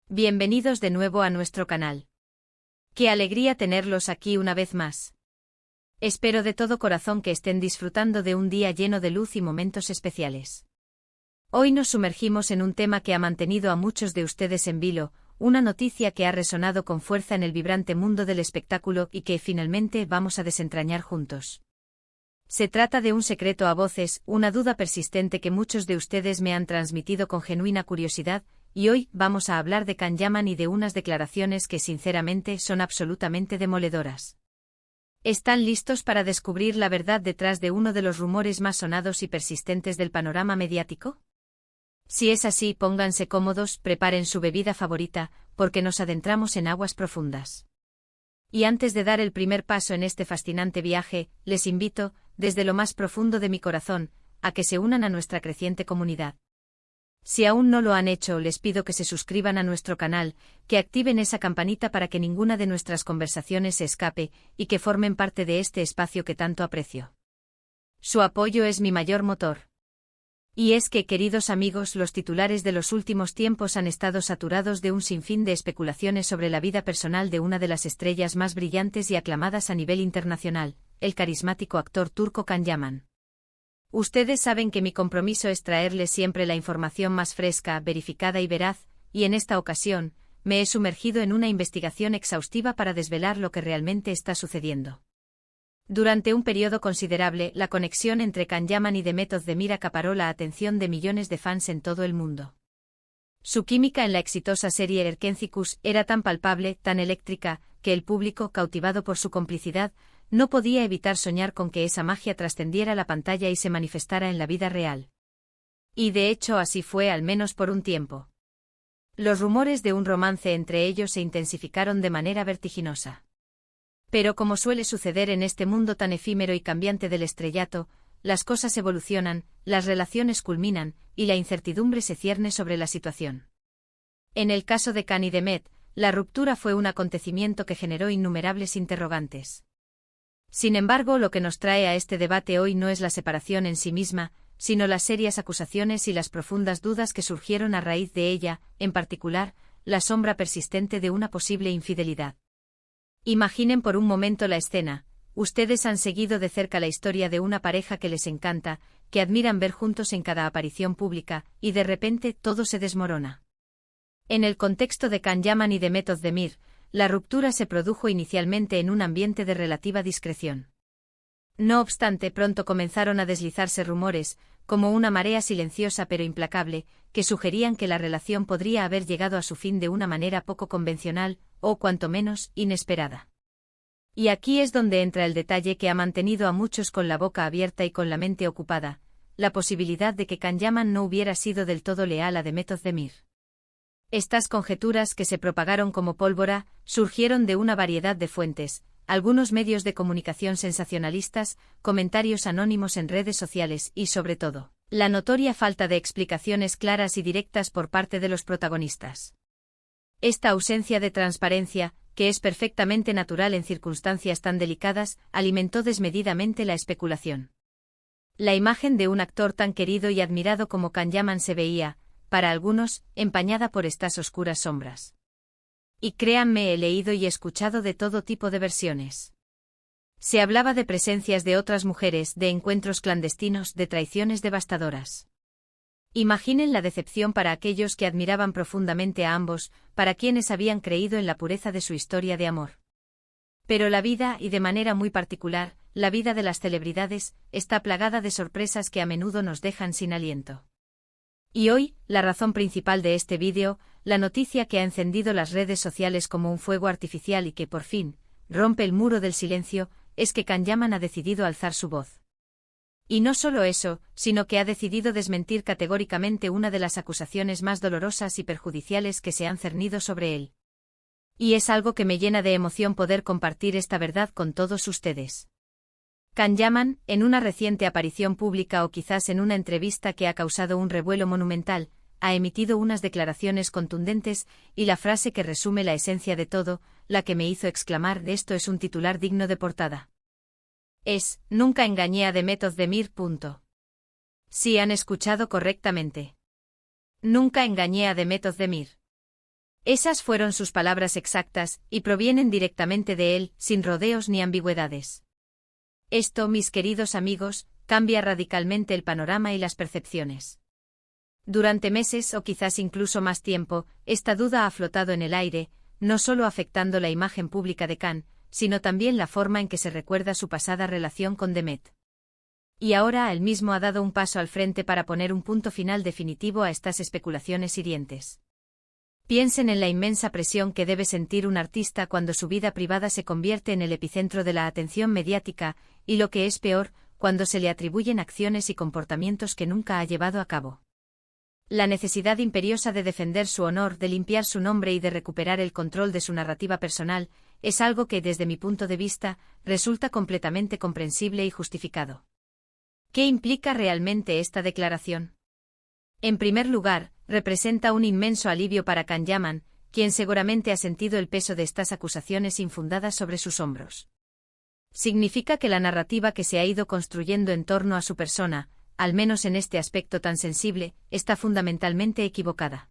Bienvenidos de nuevo a nuestro canal. Qué alegría tenerlos aquí una vez más. Espero de todo corazón que estén disfrutando de un día lleno de luz y momentos especiales. Hoy nos sumergimos en un tema que ha mantenido a muchos de ustedes en vilo, una noticia que ha resonado con fuerza en el vibrante mundo del espectáculo y que finalmente vamos a desentrañar juntos. Se trata de un secreto a voces, una duda persistente que muchos de ustedes me han transmitido con genuina curiosidad, y hoy vamos a hablar de Can Yaman y de unas declaraciones que sinceramente son absolutamente demoledoras. ¿Están listos para descubrir la verdad detrás de uno de los rumores más sonados y persistentes del panorama mediático? Si es así, pónganse cómodos, preparen su bebida favorita, porque nos adentramos en aguas profundas. Y antes de dar el primer paso en este fascinante viaje, les invito, desde lo más profundo de mi corazón, a que se unan a nuestra creciente comunidad. Si aún no lo han hecho, les pido que se suscriban a nuestro canal, que activen esa campanita para que ninguna de nuestras conversaciones se escape, y que formen parte de este espacio que tanto aprecio. Su apoyo es mi mayor motor. Y es que, queridos amigos, los titulares de los últimos tiempos han estado saturados de un sinfín de especulaciones sobre la vida personal de una de las estrellas más brillantes y aclamadas a nivel internacional, el carismático actor turco Can Yaman. Ustedes saben que mi compromiso es traerles siempre la información más fresca, verificada y veraz, y en esta ocasión, me he sumergido en una investigación exhaustiva para desvelar lo que realmente está sucediendo. Durante un periodo considerable, la conexión entre Can Yaman y Demet Özdemir acaparó la atención de millones de fans en todo el mundo. Su química en la exitosa serie Erkencikus era tan palpable, tan eléctrica, que el público, cautivado por su complicidad, no podía evitar soñar con que esa magia trascendiera la pantalla y se manifestara en la vida real. Y de hecho así fue al menos por un tiempo. Los rumores de un romance entre ellos se intensificaron de manera vertiginosa. Pero como suele suceder en este mundo tan efímero y cambiante del estrellato, las cosas evolucionan, las relaciones culminan, y la incertidumbre se cierne sobre la situación. En el caso de Can y Demet, la ruptura fue un acontecimiento que generó innumerables interrogantes. Sin embargo, lo que nos trae a este debate hoy no es la separación en sí misma, sino las serias acusaciones y las profundas dudas que surgieron a raíz de ella, en particular, la sombra persistente de una posible infidelidad. Imaginen por un momento la escena. Ustedes han seguido de cerca la historia de una pareja que les encanta, que admiran ver juntos en cada aparición pública, y de repente todo se desmorona. En el contexto de Can Yaman y Demet Özdemir, la ruptura se produjo inicialmente en un ambiente de relativa discreción. No obstante, pronto comenzaron a deslizarse rumores, como una marea silenciosa pero implacable, que sugerían que la relación podría haber llegado a su fin de una manera poco convencional, o cuanto menos, inesperada. Y aquí es donde entra el detalle que ha mantenido a muchos con la boca abierta y con la mente ocupada, la posibilidad de que Can Yaman no hubiera sido del todo leal a Demet Özdemir. Estas conjeturas, que se propagaron como pólvora, surgieron de una variedad de fuentes, algunos medios de comunicación sensacionalistas, comentarios anónimos en redes sociales y, sobre todo, la notoria falta de explicaciones claras y directas por parte de los protagonistas. Esta ausencia de transparencia, que es perfectamente natural en circunstancias tan delicadas, alimentó desmedidamente la especulación. La imagen de un actor tan querido y admirado como Can Yaman se veía, para algunos, empañada por estas oscuras sombras. Y créanme, he leído y escuchado de todo tipo de versiones. Se hablaba de presencias de otras mujeres, de encuentros clandestinos, de traiciones devastadoras. Imaginen la decepción para aquellos que admiraban profundamente a ambos, para quienes habían creído en la pureza de su historia de amor. Pero la vida, y de manera muy particular, la vida de las celebridades, está plagada de sorpresas que a menudo nos dejan sin aliento. Y hoy, la razón principal de este vídeo, la noticia que ha encendido las redes sociales como un fuego artificial y que, por fin, rompe el muro del silencio, es que Can Yaman ha decidido alzar su voz. Y no solo eso, sino que ha decidido desmentir categóricamente una de las acusaciones más dolorosas y perjudiciales que se han cernido sobre él. Y es algo que me llena de emoción poder compartir esta verdad con todos ustedes. Can Yaman, en una reciente aparición pública o quizás en una entrevista que ha causado un revuelo monumental, ha emitido unas declaraciones contundentes, y la frase que resume la esencia de todo, la que me hizo exclamar: esto es un titular digno de portada. Es: nunca engañé a Demet Özdemir. Sí, han escuchado correctamente. Nunca engañé a Demet Özdemir. Esas fueron sus palabras exactas, y provienen directamente de él, sin rodeos ni ambigüedades. Esto, mis queridos amigos, cambia radicalmente el panorama y las percepciones. Durante meses o quizás incluso más tiempo, esta duda ha flotado en el aire, no solo afectando la imagen pública de Khan, sino también la forma en que se recuerda su pasada relación con Demet. Y ahora él mismo ha dado un paso al frente para poner un punto final definitivo a estas especulaciones hirientes. Piensen en la inmensa presión que debe sentir un artista cuando su vida privada se convierte en el epicentro de la atención mediática, y lo que es peor, cuando se le atribuyen acciones y comportamientos que nunca ha llevado a cabo. La necesidad imperiosa de defender su honor, de limpiar su nombre y de recuperar el control de su narrativa personal, es algo que, desde mi punto de vista, resulta completamente comprensible y justificado. ¿Qué implica realmente esta declaración? En primer lugar, representa un inmenso alivio para Khan Yaman, quien seguramente ha sentido el peso de estas acusaciones infundadas sobre sus hombros. Significa que la narrativa que se ha ido construyendo en torno a su persona, al menos en este aspecto tan sensible, está fundamentalmente equivocada.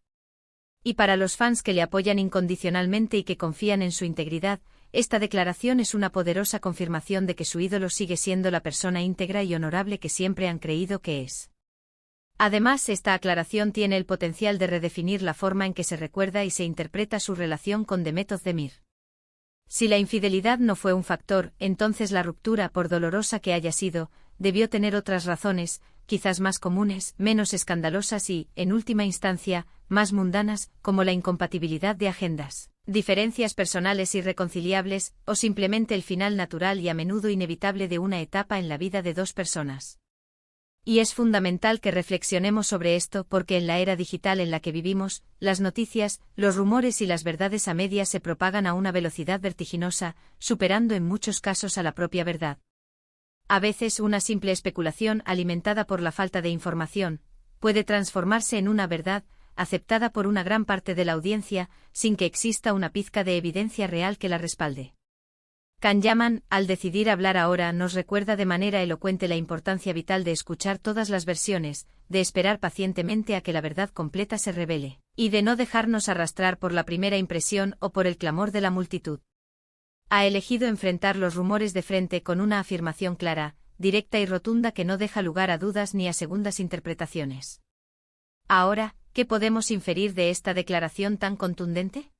Y para los fans que le apoyan incondicionalmente y que confían en su integridad, esta declaración es una poderosa confirmación de que su ídolo sigue siendo la persona íntegra y honorable que siempre han creído que es. Además, esta aclaración tiene el potencial de redefinir la forma en que se recuerda y se interpreta su relación con Demet Özdemir. Si la infidelidad no fue un factor, entonces la ruptura, por dolorosa que haya sido, debió tener otras razones, quizás más comunes, menos escandalosas y, en última instancia, más mundanas, como la incompatibilidad de agendas, diferencias personales irreconciliables, o simplemente el final natural y a menudo inevitable de una etapa en la vida de dos personas. Y es fundamental que reflexionemos sobre esto porque en la era digital en la que vivimos, las noticias, los rumores y las verdades a medias se propagan a una velocidad vertiginosa, superando en muchos casos a la propia verdad. A veces una simple especulación alimentada por la falta de información puede transformarse en una verdad, aceptada por una gran parte de la audiencia, sin que exista una pizca de evidencia real que la respalde. Khan Yaman, al decidir hablar ahora, nos recuerda de manera elocuente la importancia vital de escuchar todas las versiones, de esperar pacientemente a que la verdad completa se revele, y de no dejarnos arrastrar por la primera impresión o por el clamor de la multitud. Ha elegido enfrentar los rumores de frente con una afirmación clara, directa y rotunda que no deja lugar a dudas ni a segundas interpretaciones. Ahora, ¿qué podemos inferir de esta declaración tan contundente?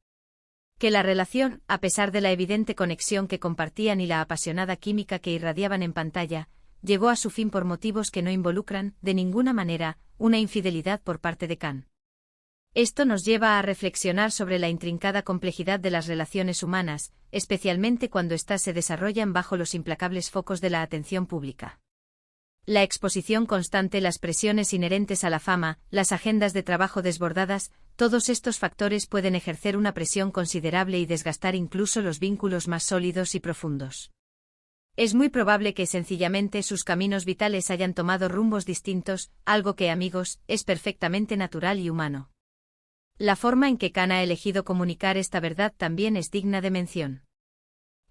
Que la relación, a pesar de la evidente conexión que compartían y la apasionada química que irradiaban en pantalla, llegó a su fin por motivos que no involucran, de ninguna manera, una infidelidad por parte de Khan. Esto nos lleva a reflexionar sobre la intrincada complejidad de las relaciones humanas, especialmente cuando éstas se desarrollan bajo los implacables focos de la atención pública. La exposición constante, las presiones inherentes a la fama, las agendas de trabajo desbordadas, todos estos factores pueden ejercer una presión considerable y desgastar incluso los vínculos más sólidos y profundos. Es muy probable que sencillamente sus caminos vitales hayan tomado rumbos distintos, algo que, amigos, es perfectamente natural y humano. La forma en que Khan ha elegido comunicar esta verdad también es digna de mención.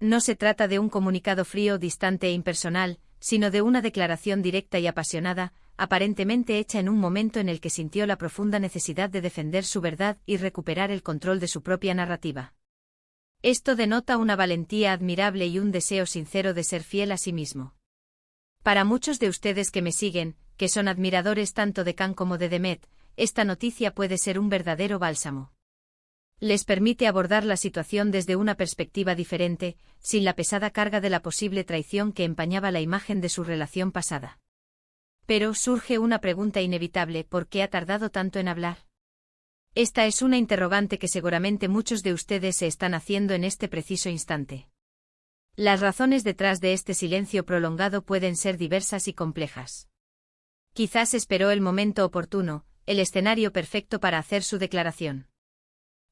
No se trata de un comunicado frío, distante e impersonal, sino de una declaración directa y apasionada, aparentemente hecha en un momento en el que sintió la profunda necesidad de defender su verdad y recuperar el control de su propia narrativa. Esto denota una valentía admirable y un deseo sincero de ser fiel a sí mismo. Para muchos de ustedes que me siguen, que son admiradores tanto de Khan como de Demet, esta noticia puede ser un verdadero bálsamo. Les permite abordar la situación desde una perspectiva diferente, sin la pesada carga de la posible traición que empañaba la imagen de su relación pasada. Pero surge una pregunta inevitable: ¿por qué ha tardado tanto en hablar? Esta es una interrogante que seguramente muchos de ustedes se están haciendo en este preciso instante. Las razones detrás de este silencio prolongado pueden ser diversas y complejas. Quizás esperó el momento oportuno, el escenario perfecto para hacer su declaración.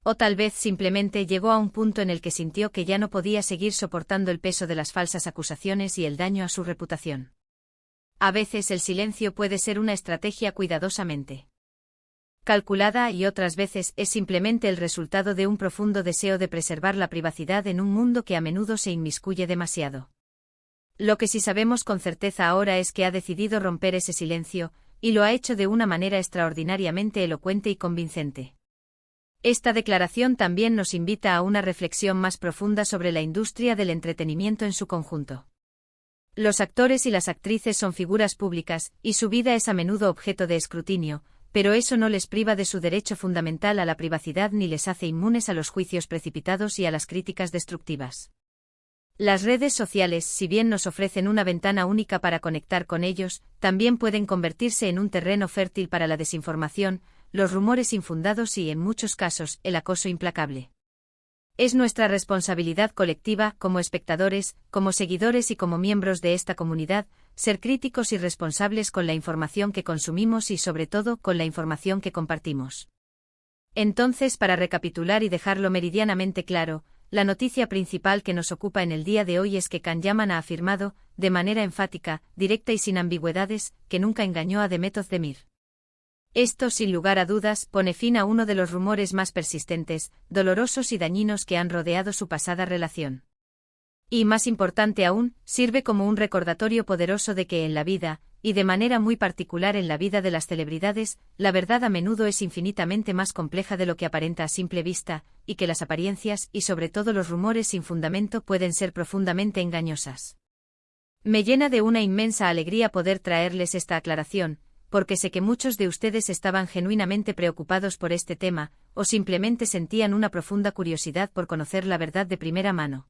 O tal vez simplemente llegó a un punto en el que sintió que ya no podía seguir soportando el peso de las falsas acusaciones y el daño a su reputación. A veces el silencio puede ser una estrategia cuidadosamente calculada y otras veces es simplemente el resultado de un profundo deseo de preservar la privacidad en un mundo que a menudo se inmiscuye demasiado. Lo que sí sabemos con certeza ahora es que ha decidido romper ese silencio, y lo ha hecho de una manera extraordinariamente elocuente y convincente. Esta declaración también nos invita a una reflexión más profunda sobre la industria del entretenimiento en su conjunto. Los actores y las actrices son figuras públicas, y su vida es a menudo objeto de escrutinio, pero eso no les priva de su derecho fundamental a la privacidad ni les hace inmunes a los juicios precipitados y a las críticas destructivas. Las redes sociales, si bien nos ofrecen una ventana única para conectar con ellos, también pueden convertirse en un terreno fértil para la desinformación, los rumores infundados y, en muchos casos, el acoso implacable. Es nuestra responsabilidad colectiva, como espectadores, como seguidores y como miembros de esta comunidad, ser críticos y responsables con la información que consumimos y, sobre todo, con la información que compartimos. Entonces, para recapitular y dejarlo meridianamente claro, la noticia principal que nos ocupa en el día de hoy es que Can Yaman ha afirmado, de manera enfática, directa y sin ambigüedades, que nunca engañó a Demet Özdemir. Esto, sin lugar a dudas, pone fin a uno de los rumores más persistentes, dolorosos y dañinos que han rodeado su pasada relación. Y, más importante aún, sirve como un recordatorio poderoso de que en la vida, y de manera muy particular en la vida de las celebridades, la verdad a menudo es infinitamente más compleja de lo que aparenta a simple vista, y que las apariencias y sobre todo los rumores sin fundamento pueden ser profundamente engañosas. Me llena de una inmensa alegría poder traerles esta aclaración, porque sé que muchos de ustedes estaban genuinamente preocupados por este tema, o simplemente sentían una profunda curiosidad por conocer la verdad de primera mano.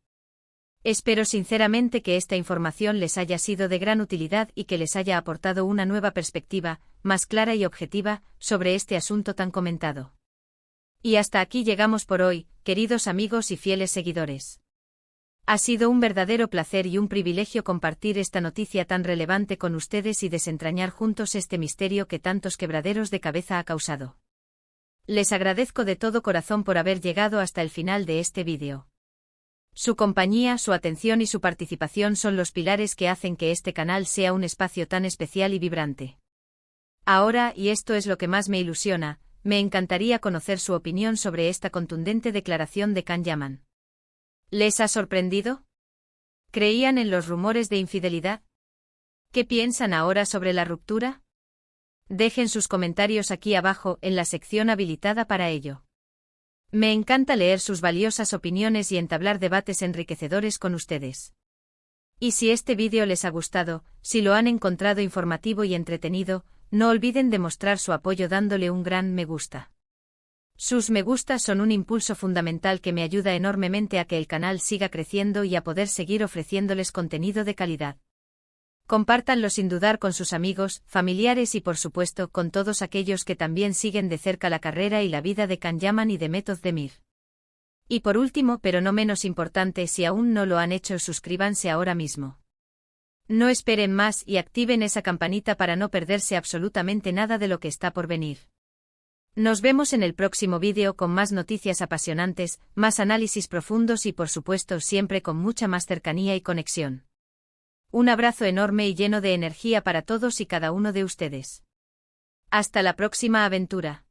Espero sinceramente que esta información les haya sido de gran utilidad y que les haya aportado una nueva perspectiva, más clara y objetiva, sobre este asunto tan comentado. Y hasta aquí llegamos por hoy, queridos amigos y fieles seguidores. Ha sido un verdadero placer y un privilegio compartir esta noticia tan relevante con ustedes y desentrañar juntos este misterio que tantos quebraderos de cabeza ha causado. Les agradezco de todo corazón por haber llegado hasta el final de este vídeo. Su compañía, su atención y su participación son los pilares que hacen que este canal sea un espacio tan especial y vibrante. Ahora, y esto es lo que más me ilusiona, me encantaría conocer su opinión sobre esta contundente declaración de Can Yaman. ¿Les ha sorprendido? ¿Creían en los rumores de infidelidad? ¿Qué piensan ahora sobre la ruptura? Dejen sus comentarios aquí abajo en la sección habilitada para ello. Me encanta leer sus valiosas opiniones y entablar debates enriquecedores con ustedes. Y si este vídeo les ha gustado, si lo han encontrado informativo y entretenido, no olviden demostrar su apoyo dándole un gran me gusta. Sus me gustas son un impulso fundamental que me ayuda enormemente a que el canal siga creciendo y a poder seguir ofreciéndoles contenido de calidad. Compártanlo sin dudar con sus amigos, familiares y por supuesto con todos aquellos que también siguen de cerca la carrera y la vida de Can Yaman y Demet Özdemir. Y por último, pero no menos importante, si aún no lo han hecho, suscríbanse ahora mismo. No esperen más y activen esa campanita para no perderse absolutamente nada de lo que está por venir. Nos vemos en el próximo vídeo con más noticias apasionantes, más análisis profundos y por supuesto siempre con mucha más cercanía y conexión. Un abrazo enorme y lleno de energía para todos y cada uno de ustedes. Hasta la próxima aventura.